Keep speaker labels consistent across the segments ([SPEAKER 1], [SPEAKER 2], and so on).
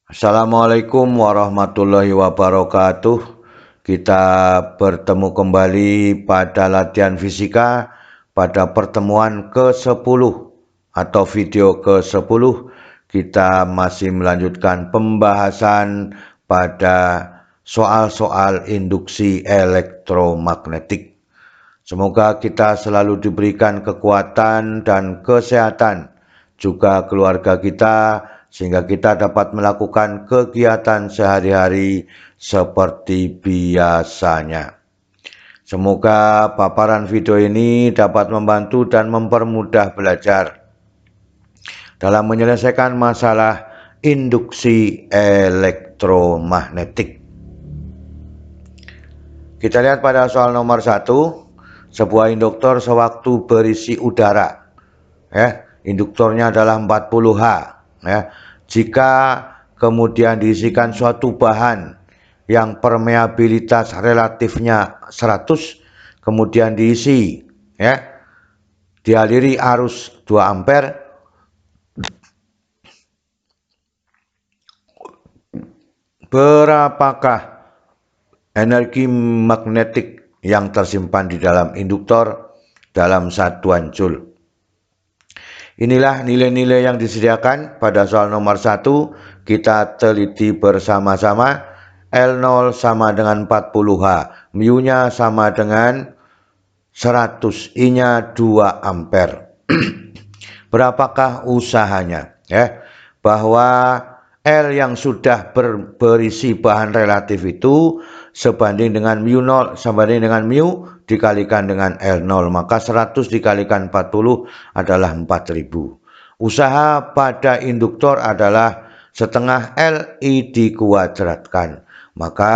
[SPEAKER 1] Assalamualaikum warahmatullahi wabarakatuh. Kita bertemu kembali pada latihan fisika pada pertemuan ke-10 atau video ke-10. Kita masih melanjutkan pembahasan pada soal-soal induksi elektromagnetik. Semoga kita selalu diberikan kekuatan dan kesehatan, juga keluarga kita, sehingga kita dapat melakukan kegiatan sehari-hari seperti biasanya. Semoga paparan video ini dapat membantu dan mempermudah belajar dalam menyelesaikan masalah induksi elektromagnetik. Kita lihat pada soal nomor 1, sebuah induktor sewaktu berisi udara. Induktornya adalah 40H. Jika kemudian diisikan suatu bahan yang permeabilitas relatifnya 100, kemudian diisi, dialiri arus 2 ampere, berapakah energi magnetik yang tersimpan di dalam induktor dalam satuan joule? Inilah nilai-nilai yang disediakan pada soal nomor 1. Kita teliti bersama-sama. L0 sama dengan 40H, mu-nya sama dengan 100, I-nya 2 ampere. Berapakah usahanya? Bahwa L yang sudah berisi bahan relatif itu sebanding dengan mu0 dikalikan dengan L0, maka 100 dikalikan 40 adalah 4000. Usaha pada induktor adalah setengah Li dikuadratkan, maka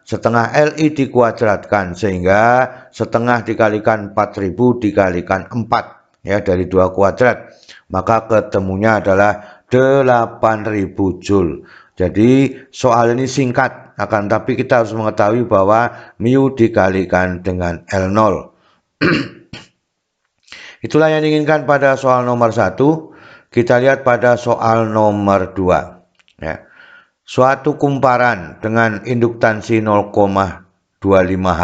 [SPEAKER 1] setengah Li dikuadratkan, sehingga setengah dikalikan 4000 dikalikan 4, dari 2 kuadrat, maka ketemunya adalah 8000 joule. Jadi soal ini singkat, akan tapi kita harus mengetahui bahwa mu dikalikan dengan L0. Itulah yang diinginkan pada soal nomor 1. Kita lihat pada soal nomor 2. Suatu kumparan dengan induktansi 0,25H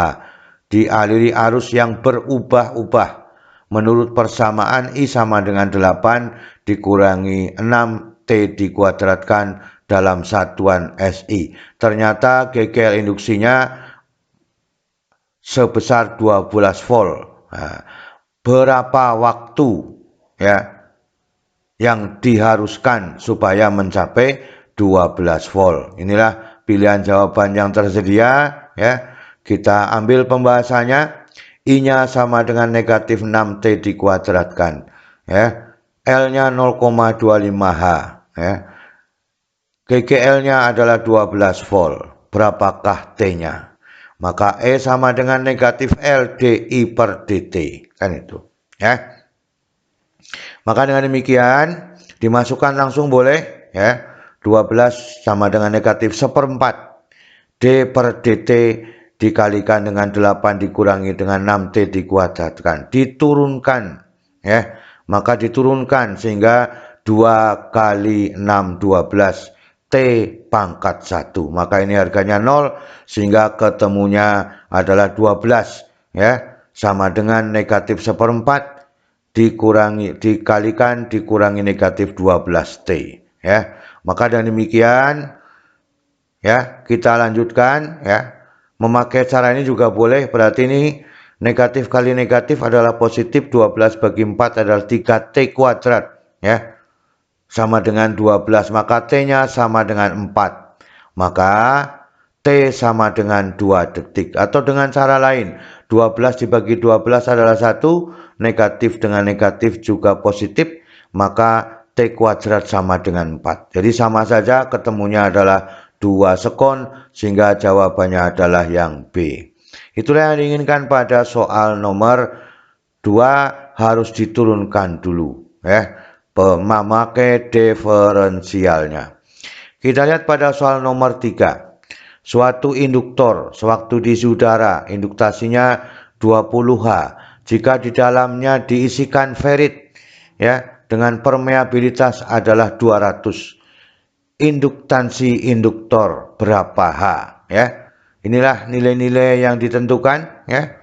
[SPEAKER 1] dialiri arus yang berubah-ubah menurut persamaan I sama dengan 8 dikurangi 6T dikuadratkan dalam satuan SI. Ternyata GKL induksinya sebesar 12 volt. Berapa waktu yang diharuskan supaya mencapai 12 volt? Inilah pilihan jawaban yang tersedia. Kita ambil pembahasannya. I-nya sama dengan negatif 6T dikuadratkan. L-nya 0,25H. GGL-nya adalah 12 volt. Berapakah T-nya? Maka E sama dengan negatif L dI per dt. Kan itu. Maka dengan demikian dimasukkan langsung boleh. 12 sama dengan negatif 1/4 D per dt dikalikan dengan 8 dikurangi dengan 6T dikuadratkan. Diturunkan. Maka diturunkan sehingga 2 kali 6 12. T pangkat 1. Maka ini harganya 0, sehingga ketemunya adalah 12. Sama dengan negatif 1/4 dikalikan dikurangi negatif 12T. Maka dengan demikian kita lanjutkan. Memakai cara ini juga boleh. Berarti ini negatif kali negatif adalah positif. 12 bagi 4 adalah 3T kuadrat. Sama dengan 12, maka T-nya sama dengan 4. Maka T sama dengan 2 detik. Atau dengan cara lain, 12 dibagi 12 adalah 1, negatif dengan negatif juga positif, maka T kuadrat sama dengan 4. Jadi sama saja, ketemunya adalah 2 sekon, sehingga jawabannya adalah yang B. Itulah yang diinginkan pada soal nomor 2, harus diturunkan dulu. Memakai diferensialnya. Kita lihat pada soal nomor 3. Suatu induktor sewaktu diisi udara, induktasinya 20H. Jika di dalamnya diisikan ferit dengan permeabilitas adalah 200. induktansi induktor berapa H, ya. Inilah nilai-nilai yang ditentukan, ya.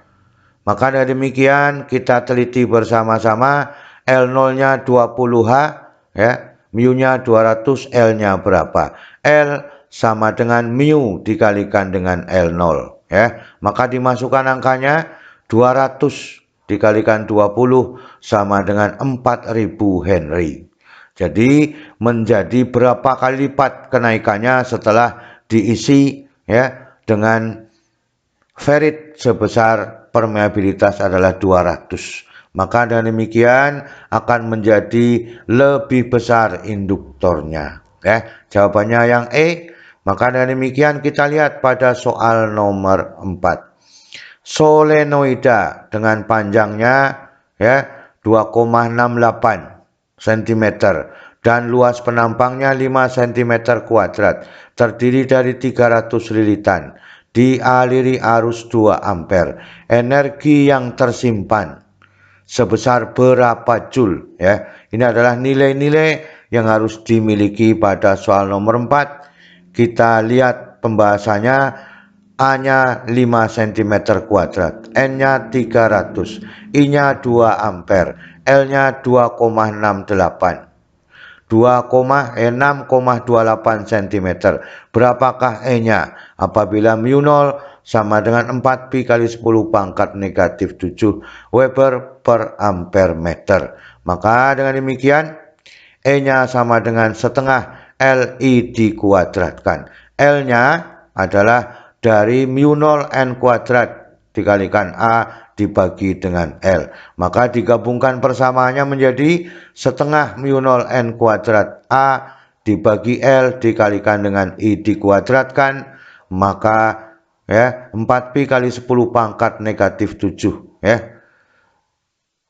[SPEAKER 1] Maka dengan demikian kita teliti bersama-sama. L0-nya 20H, ya. Mu-nya 200, L-nya berapa? L sama dengan mu dikalikan dengan L0, ya. Maka dimasukkan angkanya 200 dikalikan 20 sama dengan 4000 Henry. Jadi menjadi berapa kali lipat kenaikannya setelah diisi, ya, dengan ferrit sebesar permeabilitas adalah 200. Maka dengan demikian akan menjadi lebih besar induktornya. Ya, jawabannya yang E. Maka dengan demikian kita lihat pada soal nomor 4. Solenoida dengan panjangnya, ya, 2,68 cm dan luas penampangnya 5 cm kuadrat, terdiri dari 300 lilitan, dialiri arus 2 ampere. Energi yang tersimpan sebesar berapa joule, ya. Ini adalah nilai-nilai yang harus dimiliki pada soal nomor 4. Kita lihat pembahasannya. A-nya 5 cm kuadrat, N-nya 300, I-nya 2 ampere, L-nya 2,68. 6,28 cm. Berapakah E-nya? Apabila mu0 sama dengan 4pi kali 10 pangkat negatif 7 Weber per ampere meter. Maka dengan demikian E-nya sama dengan setengah Li dikuadratkan. L-nya adalah dari mu0 N kuadrat dikalikan A dibagi dengan L. Maka digabungkan persamaannya menjadi setengah mu0 N kuadrat A dibagi L dikalikan dengan I dikuadratkan. Maka, ya, 4pi kali 10 pangkat negatif 7, ya.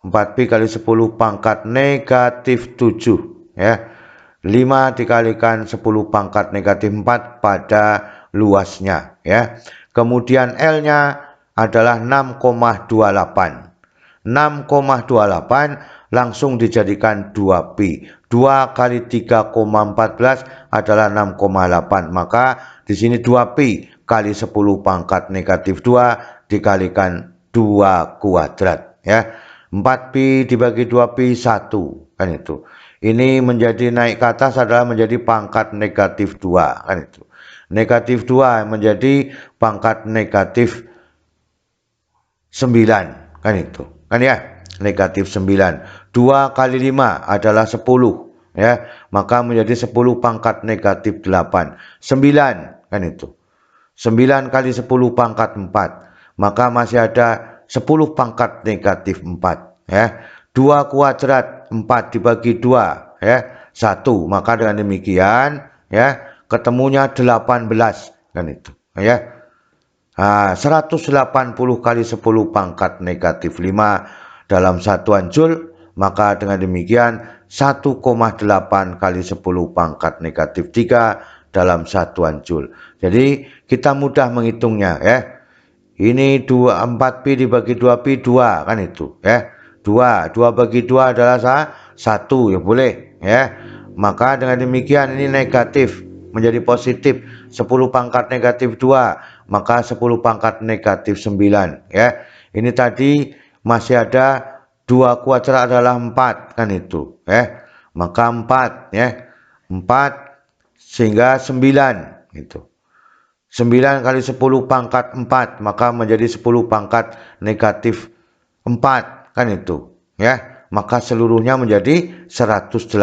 [SPEAKER 1] 4pi kali 10 pangkat negatif 7, ya. 5 dikalikan 10 pangkat negatif 4 pada luasnya, ya. Kemudian L-nya adalah 6,28. 6,28 langsung dijadikan 2pi. 2 kali 3,14 adalah 6,8. Maka di sini 2pi kali 10 pangkat negatif 2 dikalikan 2 kuadrat, ya. 4pi dibagi 2pi 1, kan itu. Ini menjadi naik ke atas adalah menjadi pangkat negatif 2, kan itu. Negatif 2 menjadi pangkat negatif 9, kan itu. Kan, ya, negatif 9. 2 kali 5 adalah 10, ya. Maka menjadi 10 pangkat negatif 8. 9, kan itu. 9 kali 10 pangkat 4. Maka masih ada 10 pangkat negatif 4, ya. 2 kuadrat 4 dibagi 2, ya, 1. Maka dengan demikian, ya, ketemunya 18, kan itu, ya. 180 kali 10 pangkat negatif 5 dalam satuan joule. Maka dengan demikian 1,8 kali 10 pangkat negatif 3 dalam satuan joule. Jadi kita mudah menghitungnya, ya. Ini 4pi dibagi 2pi 2, kan itu, ya. 2 bagi 2 adalah 1, ya, boleh, ya. Maka dengan demikian ini negatif menjadi positif 10 pangkat negatif 2, maka 10 pangkat negatif 9, ya. Ini tadi masih ada 2 kuadrat adalah 4, kan itu, ya. Maka 4, ya. 4 sehingga 9, itu. 9 kali 10 pangkat 4 maka menjadi 10 pangkat negatif 4, kan itu, ya. Maka seluruhnya menjadi 180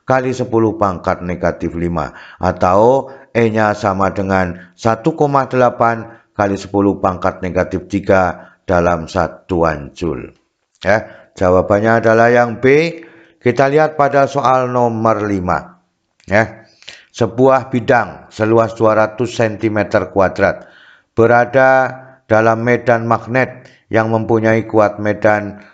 [SPEAKER 1] kali 10 pangkat negatif 5, atau E-nya sama dengan 1,8 kali 10 pangkat negatif 3 dalam satuan joule, ya. Jawabannya adalah yang B. Kita lihat pada soal nomor 5, ya. Sebuah bidang seluas 200 cm kuadrat berada dalam medan magnet yang mempunyai kuat medan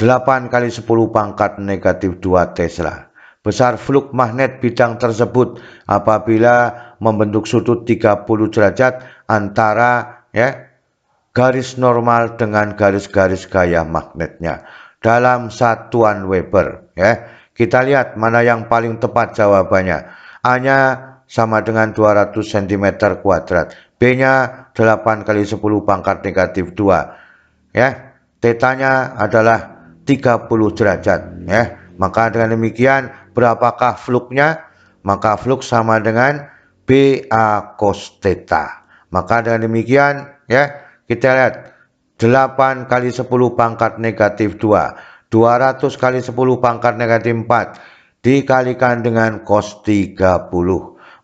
[SPEAKER 1] 8 kali 10 pangkat negatif 2 Tesla. Besar fluk magnet bidang tersebut apabila membentuk sudut 30 derajat antara, ya, garis normal dengan garis-garis gaya magnetnya dalam satuan Weber, ya. Kita lihat mana yang paling tepat jawabannya. A-nya sama dengan 200 cm kuadrat. B-nya 8 kali 10 pangkat negatif 2. Ya, tetanya adalah 30 derajat. Ya, maka dengan demikian berapakah fluknya? Maka fluk sama dengan BA cos theta. Maka dengan demikian ya, kita lihat 8 kali 10 pangkat negatif 2, 200 kali 10 pangkat negatif 4 dikalikan dengan cos 30.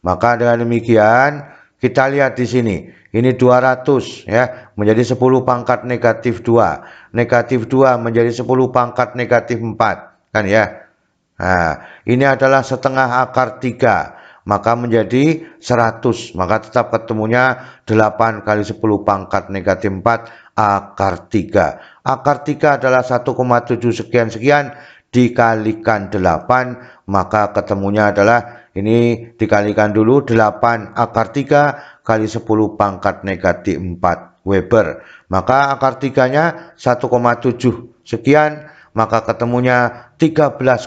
[SPEAKER 1] Maka dengan demikian kita lihat di sini, ini 200 ya, menjadi 10 pangkat negatif 2. Negatif 2 menjadi 10 pangkat negatif 4 kan ya. Nah, ini adalah setengah akar 3, maka menjadi 100. Maka tetap ketemunya 8 kali 10 pangkat negatif 4 akar 3. Akar 3 adalah 1,7 sekian-sekian dikalikan 8, maka ketemunya adalah ini dikalikan dulu 8 akar 3 kali 10 pangkat negatif 4 Weber. Maka akar 3-nya 1,7 sekian, maka ketemunya 13,9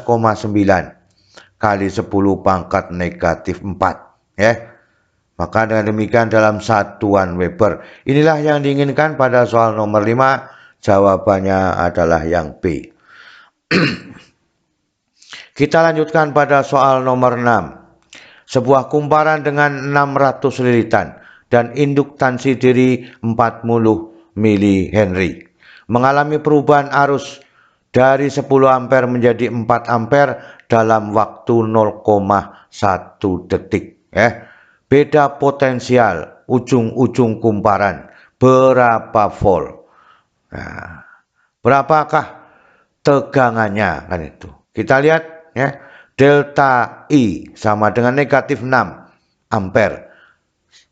[SPEAKER 1] kali 10 pangkat negatif 4 ya. Maka dengan demikian dalam satuan Weber. Inilah yang diinginkan pada soal nomor 5. Jawabannya adalah yang B. Kita lanjutkan pada soal nomor 6. Sebuah kumparan dengan 600 lilitan dan induktansi diri 40 mH mengalami perubahan arus dari 10 ampere menjadi 4 ampere dalam waktu 0,1 detik. Beda potensial ujung-ujung kumparan berapa volt? Nah, berapakah tegangannya kan itu? Kita lihat ya. Delta I sama dengan negatif 6 ampere.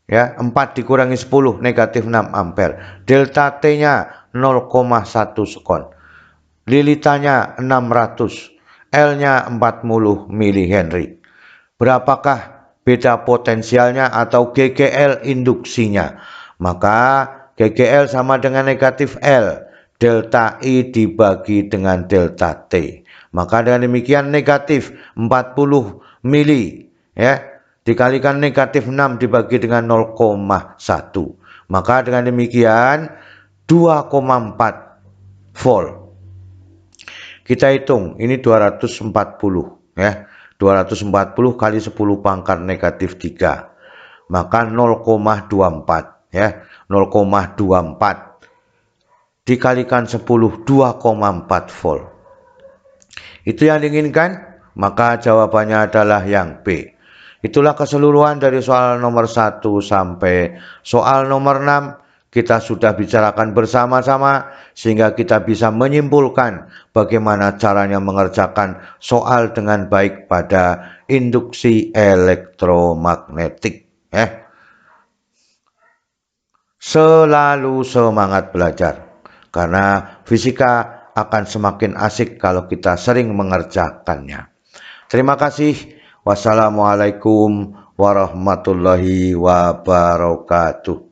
[SPEAKER 1] Ya, 4 dikurangi 10 negatif 6 ampere. Delta T-nya 0,1 sekon. Lilitannya 600. L-nya 40 mH. Berapakah beda potensialnya atau GGL induksinya? Maka GGL sama dengan negatif L. Delta I dibagi dengan delta T. Maka dengan demikian negatif 40 mili ya dikalikan negatif 6 dibagi dengan 0,1. Maka dengan demikian 2,4 volt. Kita hitung ini 240 ya. 240 kali 10 pangkat negatif 3. Maka 0,24 ya. 0,24 dikalikan 10 2,4 volt. Itu yang diinginkan, maka jawabannya adalah yang B. Itulah keseluruhan dari soal nomor 1 sampai soal nomor 6. Kita sudah bicarakan bersama-sama sehingga kita bisa menyimpulkan bagaimana caranya mengerjakan soal dengan baik pada induksi elektromagnetik. Selalu semangat belajar, karena fisika akan semakin asik kalau kita sering mengerjakannya. Terima kasih. Wassalamualaikum warahmatullahi wabarakatuh.